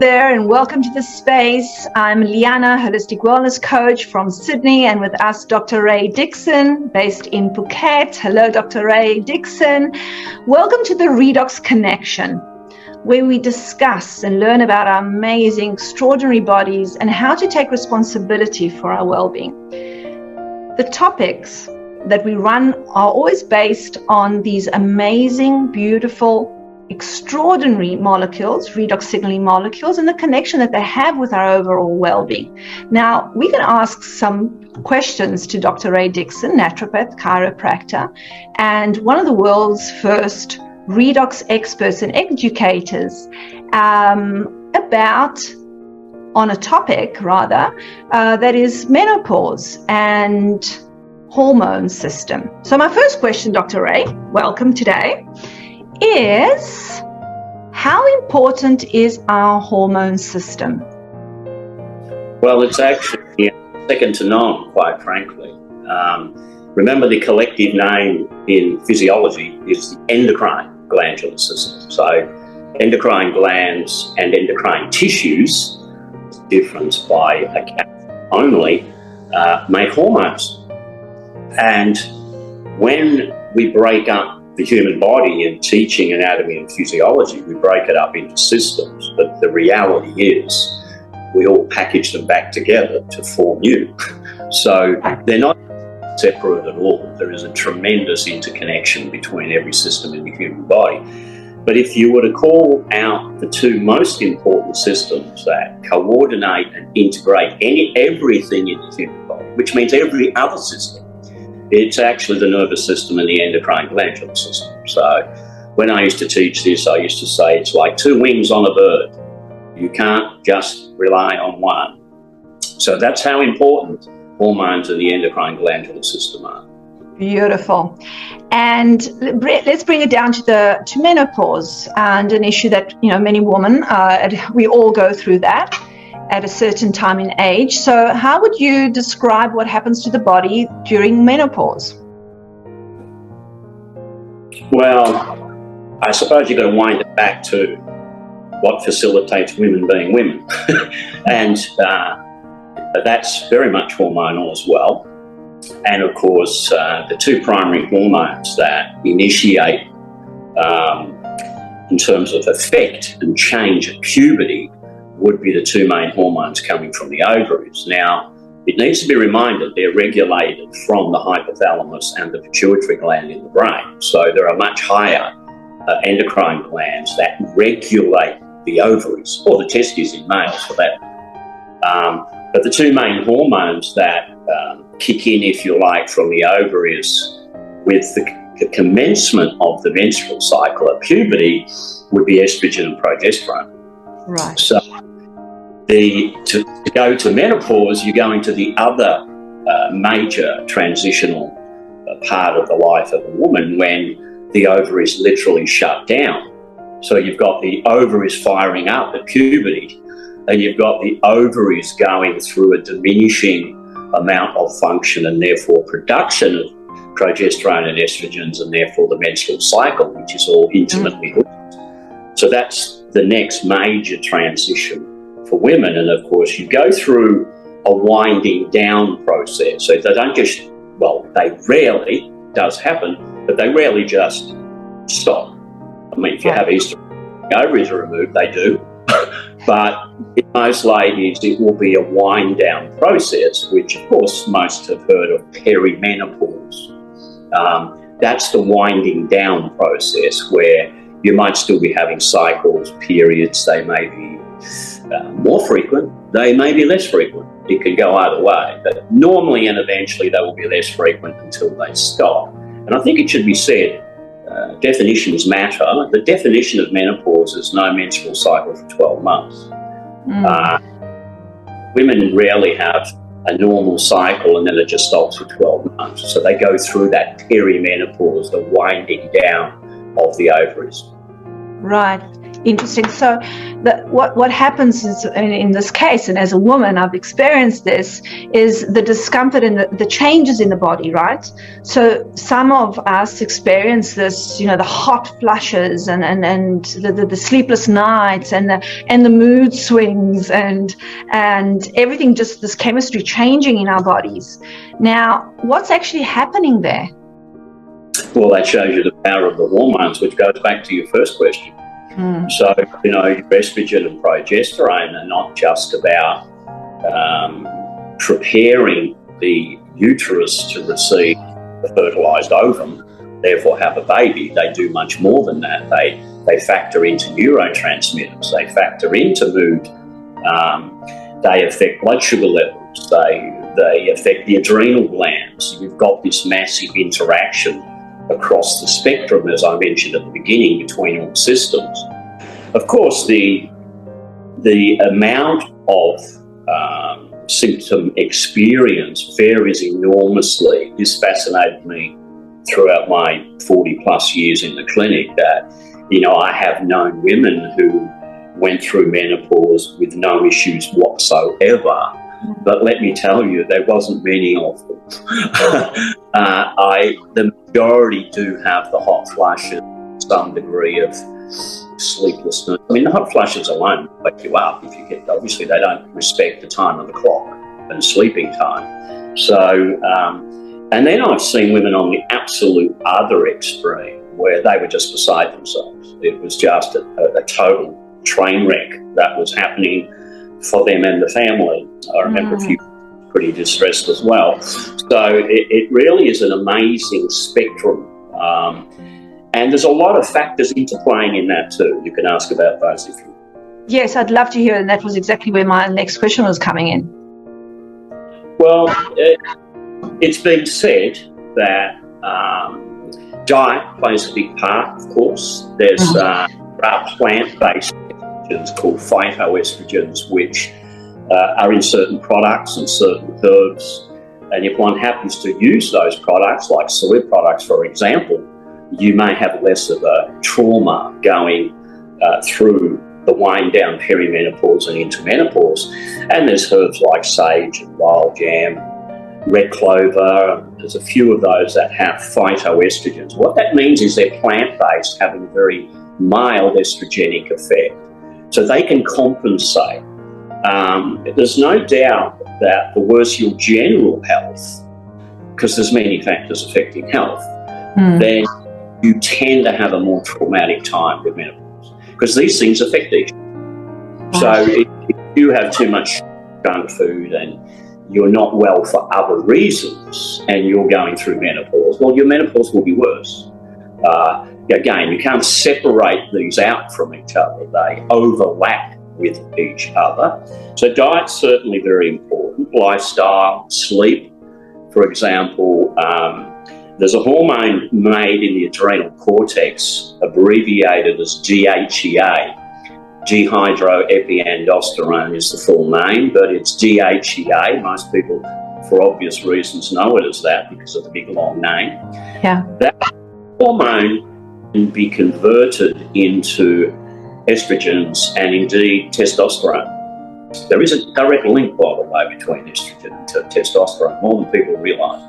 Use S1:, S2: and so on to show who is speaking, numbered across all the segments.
S1: there, and welcome to the space. I'm Liana, holistic wellness coach from Sydney, and with us Dr. Ray Dixon, based in Phuket. Hello, Dr. Ray Dixon. Welcome to the Redox Connection, where we discuss and learn about our amazing, extraordinary bodies and how to take responsibility for our well-being. The topics that we run are always based on these amazing, beautiful, extraordinary molecules, redox signaling molecules, and the connection that they have with our overall well-being. Now, we can ask some questions to Dr. Ray Dixon, naturopath, chiropractor, and one of the world's first redox experts and educators, on a topic that is menopause and hormone system. So my first question, Dr. Ray, welcome today, is how important is our hormone system?
S2: Well, it's actually second to none, quite frankly. Remember, the collective name in physiology is the endocrine glandular system. So endocrine glands and endocrine tissues, difference by a cat only, make hormones. And when we break up the human body in teaching anatomy and physiology, we break it up into systems, but the reality is we all package them back together to form you. So they're not separate at all. There is a tremendous interconnection between every system in the human body. But if you were to call out the two most important systems that coordinate and integrate everything in the human body, which means every other system, it's actually the nervous system and the endocrine glandular system. So when I used to teach this, I used to say it's like two wings on a bird. You can't just rely on one. So that's how important hormones and the endocrine glandular system are.
S1: Beautiful. And let's bring it down to menopause, and an issue that many women, we all go through that at a certain time in age. So how would you describe what happens to the body during menopause?
S2: Well, I suppose you've got to wind it back to what facilitates women being women. And that's very much hormonal as well. And of course, the two primary hormones that initiate in terms of effect and change at puberty would be the two main hormones coming from the ovaries. Now, it needs to be reminded they're regulated from the hypothalamus and the pituitary gland in the brain. So there are much higher endocrine glands that regulate the ovaries, or the testes in males for that. But the two main hormones that kick in, if you like, from the ovaries with the commencement of the menstrual cycle at puberty would be estrogen and progesterone.
S1: Right.
S2: So to go to menopause, you're going to the other major transitional part of the life of a woman when the ovaries literally shut down. So you've got the ovaries firing up at puberty, and you've got the ovaries going through a diminishing amount of function and therefore production of progesterone and estrogens, and therefore the menstrual cycle, which is all intimately linked. So that's the next major transition for women. And of course, you go through a winding down process. So they don't just, they rarely, does happen, but they rarely just stop. I mean, if you have ovaries are removed, they do. But in most ladies, it will be a wind down process, which of course most have heard of Peri-Menopause. That's the winding down process where you might still be having cycles, periods. They may be more frequent, they may be less frequent. It can go either way, but normally and eventually they will be less frequent until they stop. And I think it should be said, definitions matter. The definition of menopause is no menstrual cycle for 12 months. Women rarely have a normal cycle and then it just stops for 12 months. So they go through that peri-menopause, the winding down of the ovaries.
S1: Right. Interesting. So what happens is, in this case, and as a woman, I've experienced this, is the discomfort and the changes in the body, right? So some of us experience this, the hot flushes and the sleepless nights and the mood swings and everything, just this chemistry changing in our bodies. Now, what's actually happening there?
S2: Well, that shows you the power of the hormones, which goes back to your first question. So, your estrogen and progesterone are not just about preparing the uterus to receive the fertilized ovum, therefore have a baby. They do much more than that. They factor into neurotransmitters. They factor into mood. They affect blood sugar levels. They affect the adrenal glands. You've got this massive interaction across the spectrum, as I mentioned at the beginning, between all systems. Of course, the amount of symptom experience varies enormously. This fascinated me throughout my 40 plus years in the clinic, that, I have known women who went through menopause with no issues whatsoever. But let me tell you, there wasn't many of them. The majority do have the hot flushes, some degree of sleeplessness. I mean, the hot flushes alone wake you up. Obviously, they don't respect the time of the clock and sleeping time. So, and then I've seen women on the absolute other extreme, where they were just beside themselves. It was just a total train wreck that was happening for them and the family. I remember a few pretty distressed as well. So it really is an amazing spectrum. And there's a lot of factors interplaying in that too. You can ask about those if you...
S1: Yes, I'd love to hear, and that was exactly where my next question was coming in.
S2: Well, it's been said that diet plays a big part, of course. There's plant-based estrogens called phytoestrogens, which are in certain products and certain herbs. And if one happens to use those products, like soy products, for example, you may have less of a trauma going through the wind down peri-menopause and into menopause. And there's herbs like sage and wild yam, red clover. There's a few of those that have phytoestrogens. What that means is they're plant-based, having a very mild estrogenic effect. So they can compensate. There's no doubt that the worse your general health, because there's many factors affecting health, then you tend to have a more traumatic time with menopause, because these things affect each other. So if you have too much junk food and you're not well for other reasons and you're going through menopause, well, your menopause will be worse. Again, you can't separate these out from each other. They overlap with each other. So diet's certainly very important. Lifestyle, sleep, for example. There's a hormone made in the adrenal cortex, abbreviated as DHEA. Dehydroepiandrosterone is the full name, but it's DHEA. Most people, for obvious reasons, know it as that because of the big long name.
S1: Yeah.
S2: That hormone can be converted into estrogens and indeed testosterone. There is a direct link, by the way, between estrogen and testosterone, more than people realise.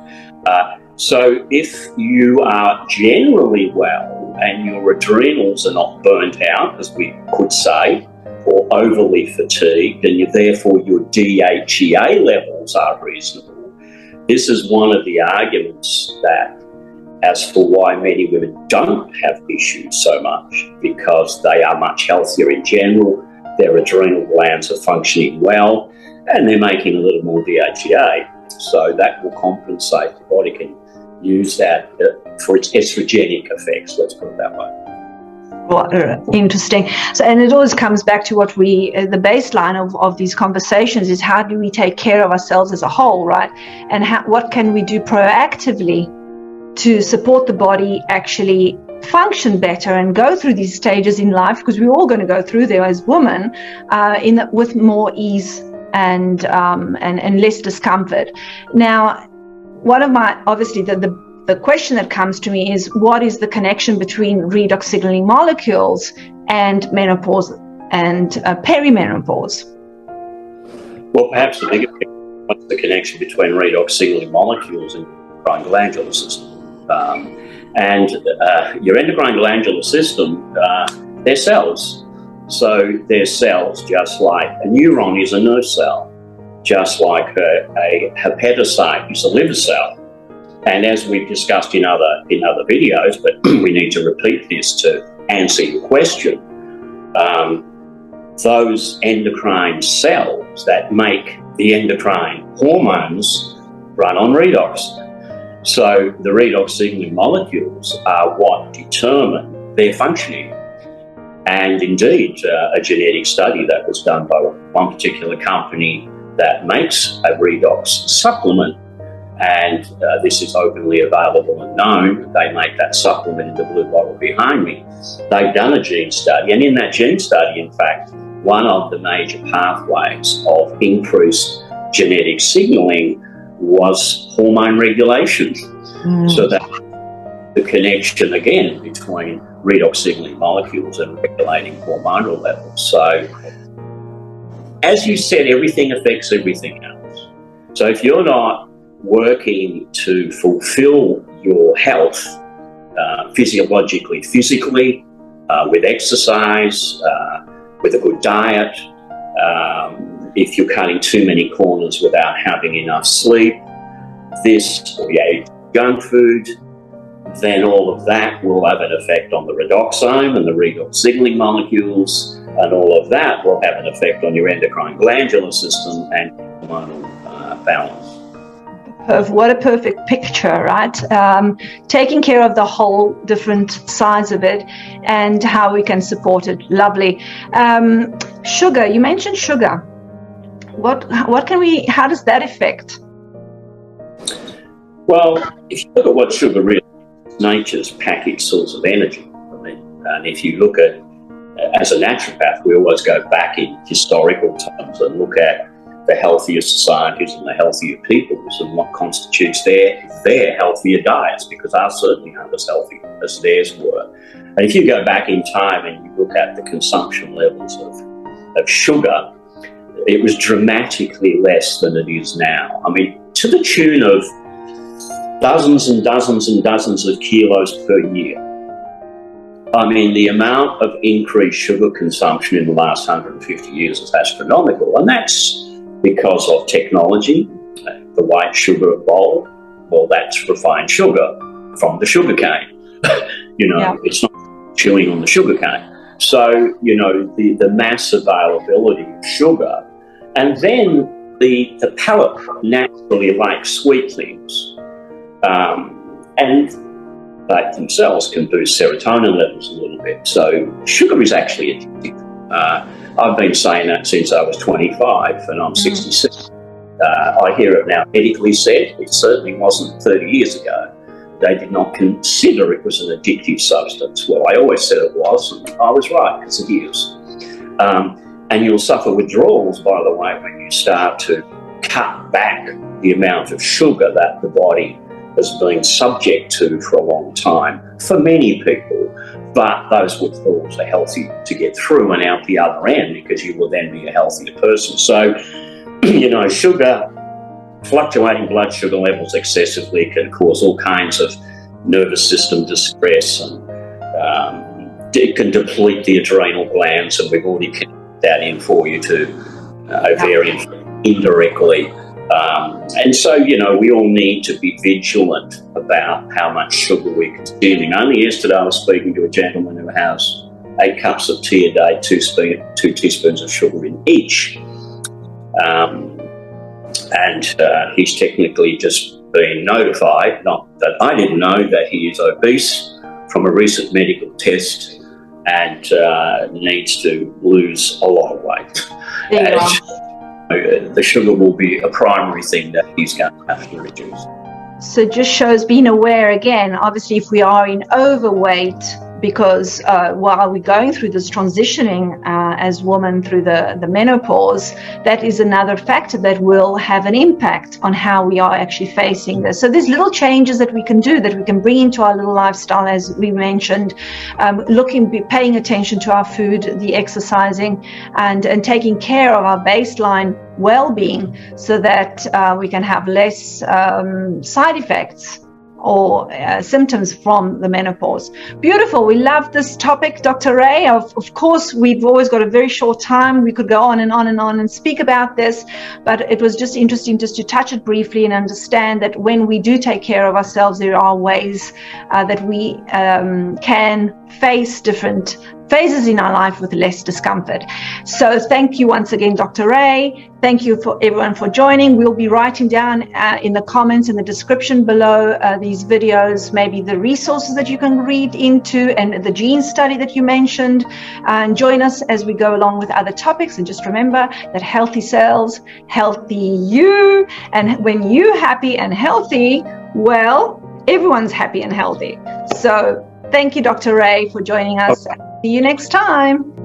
S2: So if you are generally well and your adrenals are not burnt out, as we could say, or overly fatigued, and therefore your DHEA levels are reasonable, this is one of the arguments that, as for why many women don't have issues so much, because they are much healthier in general, their adrenal glands are functioning well, and they're making a little more DHEA. So that will compensate. The body can use that for its estrogenic effects, let's put it that way.
S1: Well, interesting. So, and it always comes back to what the baseline of these conversations is, how do we take care of ourselves as a whole, right? And what can we do proactively to support the body actually function better and go through these stages in life, because we're all going to go through there as women, with more ease and less discomfort. Now, one of my, obviously, the question that comes to me is, what is the connection between redox signaling molecules and menopause and peri-menopause?
S2: Well, perhaps the bigger picture is the connection between redox signaling molecules and endocrine glandular system. Your endocrine glandular system, they're cells. So they're cells just like a neuron is a nerve cell, just like a hepatocyte is a liver cell. And as we've discussed in other videos, but we need to repeat this to answer your question, those endocrine cells that make the endocrine hormones run on redox. So the redox signaling molecules are what determine their functioning. And indeed, a genetic study that was done by one particular company that makes a redox supplement, and this is openly available and known, they make that supplement in the blue bottle behind me. They've done a gene study, and in that gene study, in fact, one of the major pathways of increased genetic signaling was hormone regulation. So that the connection again between redox signaling molecules and regulating hormonal levels. So as you said, everything affects everything else. So if you're not working to fulfill your health physiologically, physically, with exercise, with a good diet, if you're cutting too many corners without having enough sleep, or you ate junk food, then all of that will have an effect on the redoxome and the redox signaling molecules, and all of that will have an effect on your endocrine glandular system and hormonal balance.
S1: What a perfect picture, right? Taking care of the whole different sides of it and how we can support it. Lovely. Sugar, you mentioned sugar. How does that affect?
S2: Well, if you look at what sugar really is, nature's packaged source of energy. And if you look at, as a naturopath, we always go back in historical times and look at the healthier societies and the healthier peoples and what constitutes their healthier diets, because ours certainly aren't as healthy as theirs were. And if you go back in time and you look at the consumption levels of sugar, it was dramatically less than it is now. I mean, to the tune of dozens and dozens and dozens of kilos per year. I mean, the amount of increased sugar consumption in the last 150 years is astronomical, and that's because of technology. The white sugar bowl, well, that's refined sugar from the sugar cane. It's not chewing on the sugar cane. So, the mass availability of sugar, and then the palate naturally likes sweet things. And they themselves can boost serotonin levels a little bit. So sugar is actually addictive. I've been saying that since I was 25 and I'm 66. I hear it now medically said. It certainly wasn't 30 years ago. They did not consider it was an addictive substance. Well, I always said it was, and I was right, because it is. And you'll suffer withdrawals, by the way, when you start to cut back the amount of sugar that the body has been subject to for a long time for many people, but those withdrawals are healthy to get through and out the other end, because you will then be a healthier person. So, sugar, fluctuating blood sugar levels excessively can cause all kinds of nervous system distress, and it can deplete the adrenal glands, and we've already connected that in for you to ovarian indirectly. And so, we all need to be vigilant about how much sugar we're consuming. Only yesterday I was speaking to a gentleman who has 8 cups of tea a day, 2 teaspoons of sugar in each. And he's technically just been notified, not that I didn't know, that he is obese from a recent medical test and needs to lose a lot of weight. The sugar will be a primary thing that he's going to have to reduce.
S1: So it just shows being aware again. Obviously, if we are in overweight, because while we're going through this transitioning as women through the menopause, that is another factor that will have an impact on how we are actually facing this. So there's little changes that we can do, that we can bring into our little lifestyle, as we mentioned, paying attention to our food, the exercising, and taking care of our baseline well-being, so that we can have less side effects or symptoms from the menopause. Beautiful. We love this topic, Dr. Ray. Of course, we've always got a very short time. We could go on and on and on and speak about this, but it was just interesting just to touch it briefly and understand that when we do take care of ourselves, there are ways that we can face different phases in our life with less discomfort. So thank you once again, Dr. Ray. Thank you for everyone for joining. We'll be writing down in the comments in the description below these videos, maybe the resources that you can read into and the gene study that you mentioned, and join us as we go along with other topics. And just remember that healthy cells, healthy you, and when you're happy and healthy, well, everyone's happy and healthy. So thank you, Dr. Ray, for joining us. See you next time.